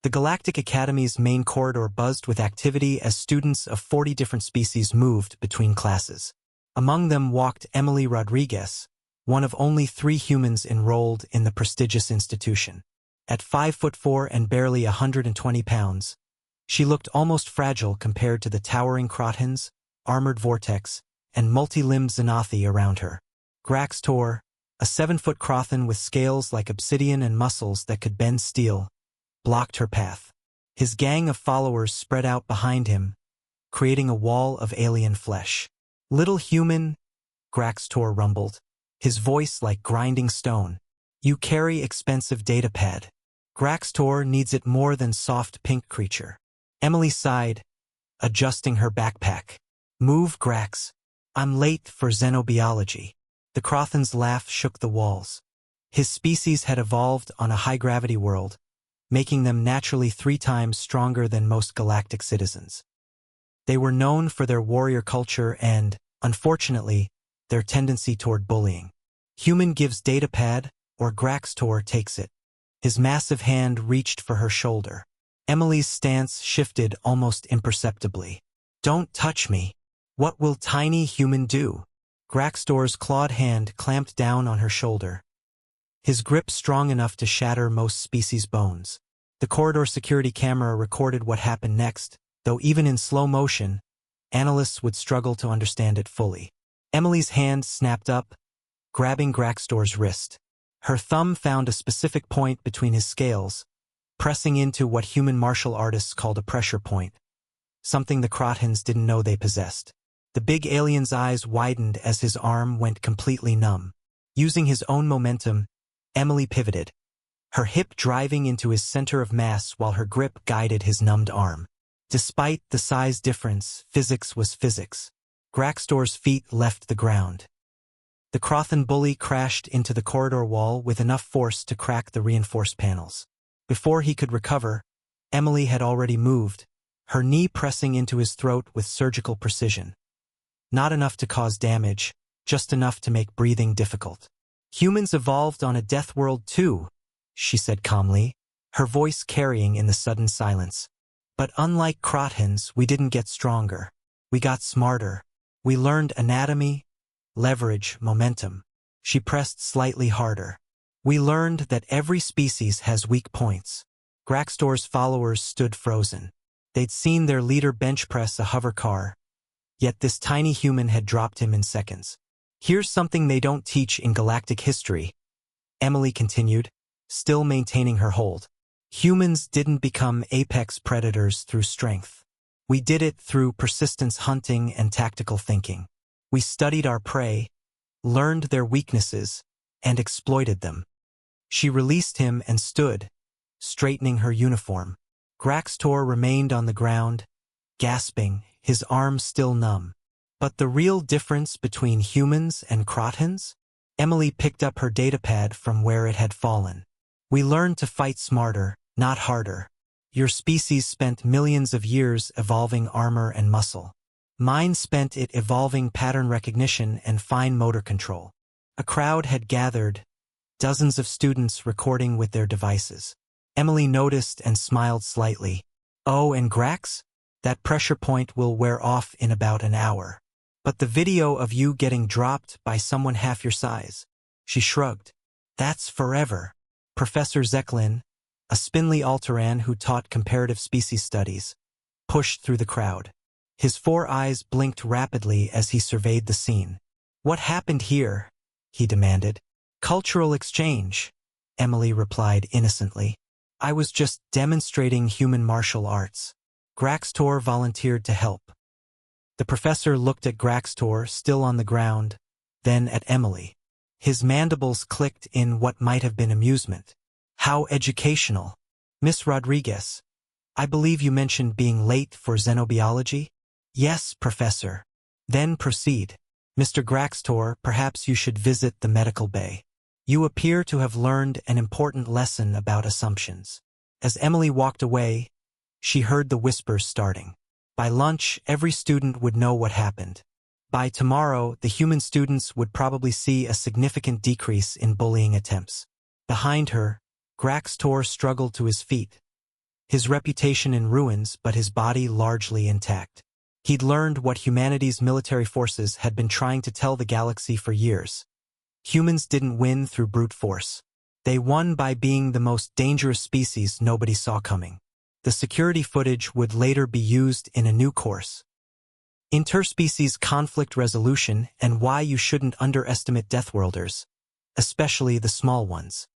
The Galactic Academy's main corridor buzzed with activity as students of 40 different species moved between classes. Among them walked Emily Rodriguez, one of only 3 humans enrolled in the prestigious institution. At 5'4" and barely 120 pounds, she looked almost fragile compared to the towering Crotons, armored Vortex, and multi-limbed Xanathi around her. Graxtor, a 7-foot Crothon with scales like obsidian and muscles that could bend steel, blocked her path. His gang of followers spread out behind him, creating a wall of alien flesh. "Little human," Graxtor rumbled, his voice like grinding stone. "You carry expensive datapad. Graxtor needs it more than soft pink creature." Emily sighed, adjusting her backpack. "Move, Grax. I'm late for xenobiology." The Crothon's laugh shook the walls. His species had evolved on a high-gravity world, making them naturally 3 times stronger than most galactic citizens. They were known for their warrior culture and, unfortunately, their tendency toward bullying. Human gives datapad, or Graxtor takes it. His massive hand reached for her shoulder. Emily's stance shifted almost imperceptibly. "Don't touch me. What will tiny human do?" Graxtor's clawed hand clamped down on her shoulder, his grip strong enough to shatter most species' bones. The corridor security camera recorded what happened next, though even in slow motion, analysts would struggle to understand it fully. Emily's hand snapped up, grabbing Graxtor's wrist. Her thumb found a specific point between his scales, pressing into what human martial artists called a pressure point, something the Crotons didn't know they possessed. The big alien's eyes widened as his arm went completely numb. Using his own momentum, Emily pivoted, her hip driving into his center of mass while her grip guided his numbed arm. Despite the size difference, physics was physics. Graxtor's feet left the ground. The Crothon bully crashed into the corridor wall with enough force to crack the reinforced panels. Before he could recover, Emily had already moved, her knee pressing into his throat with surgical precision. Not enough to cause damage, just enough to make breathing difficult. "Humans evolved on a death world too," she said calmly, her voice carrying in the sudden silence. "But unlike Crotons, we didn't get stronger. We got smarter. We learned anatomy, leverage, momentum." She pressed slightly harder. "We learned that every species has weak points." Graxtor's followers stood frozen. They'd seen their leader bench press a hover car, yet this tiny human had dropped him in seconds. "Here's something they don't teach in galactic history," Emily continued, still maintaining her hold. "Humans didn't become apex predators through strength. We did it through persistence hunting and tactical thinking. We studied our prey, learned their weaknesses, and exploited them." She released him and stood, straightening her uniform. Graxtor remained on the ground, gasping, his arms still numb. "But the real difference between humans and Crotons?" Emily picked up her datapad from where it had fallen. "We learned to fight smarter, not harder. Your species spent millions of years evolving armor and muscle. Mine spent it evolving pattern recognition and fine motor control." A crowd had gathered, dozens of students recording with their devices. Emily noticed and smiled slightly. "Oh, and Grax? That pressure point will wear off in about an hour. But the video of you getting dropped by someone half your size." She shrugged. "That's forever." Professor Zeklin, a spindly Alteran who taught comparative species studies, pushed through the crowd. His 4 eyes blinked rapidly as he surveyed the scene. "What happened here?" he demanded. "Cultural exchange," Emily replied innocently. "I was just demonstrating human martial arts." Graxtor volunteered to help. The professor looked at Graxtor, still on the ground, then at Emily. His mandibles clicked in what might have been amusement. "How educational. Miss Rodriguez, I believe you mentioned being late for xenobiology?" "Yes, Professor." "Then proceed. Mr. Graxtor, perhaps you should visit the medical bay. You appear to have learned an important lesson about assumptions." As Emily walked away, she heard the whispers starting. By lunch, every student would know what happened. By tomorrow, the human students would probably see a significant decrease in bullying attempts. Behind her, Graxtor struggled to his feet, his reputation in ruins but his body largely intact. He'd learned what humanity's military forces had been trying to tell the galaxy for years. Humans didn't win through brute force. They won by being the most dangerous species nobody saw coming. The security footage would later be used in a new course: Interspecies Conflict Resolution and Why You Shouldn't Underestimate Deathworlders, especially the small ones.